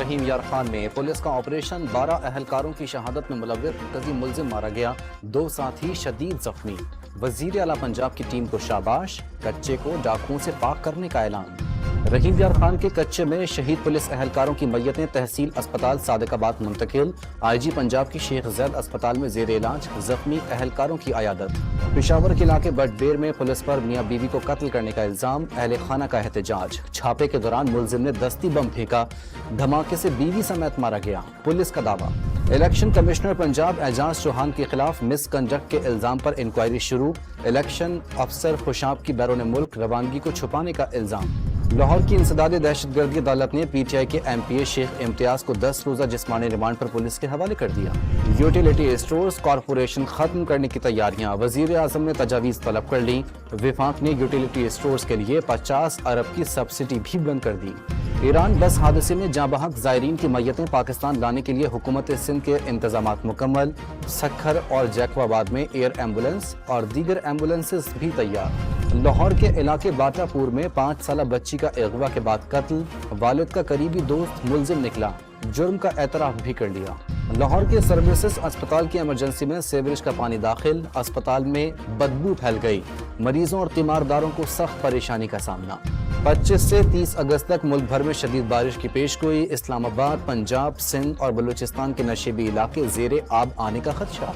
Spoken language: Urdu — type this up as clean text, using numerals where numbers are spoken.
رحیم یار خان میں پولیس کا آپریشن، 12 اہلکاروں کی شہادت میں ملوث مرکزی ملزم مارا گیا، 2 ساتھی شدید زخمی۔ وزیر اعلیٰ پنجاب کی ٹیم کو شاباش، کچے کو ڈاکوؤں سے پاک کرنے کا اعلان۔ رحیم یار خان کے کچے میں شہید پولیس اہلکاروں کی میتیں تحصیل اسپتال صادق آباد منتقل، آئی جی پنجاب کی شیخ زید اسپتال میں زیر علاج، زخمی اہلکاروں کی عیادت۔ پشاور کے علاقے بٹ بیر میں پولیس پر میاں بیوی کو قتل کرنے کا الزام، اہل خانہ کا احتجاج۔ چھاپے کے دوران ملزم نے دستی بم پھینکا، دھماکے سے بیوی سمیت مارا گیا، پولیس کا دعویٰ۔ الیکشن کمشنر پنجاب اعجاز چوہان کے خلاف مس کنڈکٹ کے الزام پر انکوائری شروع، الیکشن افسر خوشاب کی بیرون ملک روانگی کو چھپانے کا الزام۔ لاہور کی انسداد دہشت گردی عدالت نے پی ٹی آئی کے ایم پی اے شیخ امتیاز کو 10 روزہ جسمانی ریمانڈ پر پولیس کے حوالے کر دیا۔ یوٹیلیٹی اسٹورز کارپوریشن ختم کرنے کی تیاریاں، وزیر اعظم نے تجاویز طلب کر لی۔ وفاق نے یوٹیلیٹی اسٹورز کے لیے 50 ارب کی سبسڈی بھی بند کر دی۔ ایران بس حادثے میں جاں بحق زائرین کی میتیں پاکستان لانے کے لیے حکومت سندھ کے انتظامات مکمل، سکھر اور جیکو آباد میں ایئر ایمبولینس اور دیگر ایمبولینسز بھی تیار۔ لاہور کے علاقے باٹا پور میں 5 سالہ بچی کا اغوا کے بعد قتل، والد کا قریبی دوست ملزم نکلا، جرم کا اعتراف بھی کر لیا۔ لاہور کے سروسز اسپتال کی ایمرجنسی میں سیوریج کا پانی داخل، اسپتال میں بدبو پھیل گئی، مریضوں اور تیمارداروں کو سخت پریشانی کا سامنا۔ 25 سے 30 اگست تک ملک بھر میں شدید بارش کی پیشگوئی، اسلام آباد، پنجاب، سندھ اور بلوچستان کے نشیبی علاقے زیر آب آنے کا خدشہ۔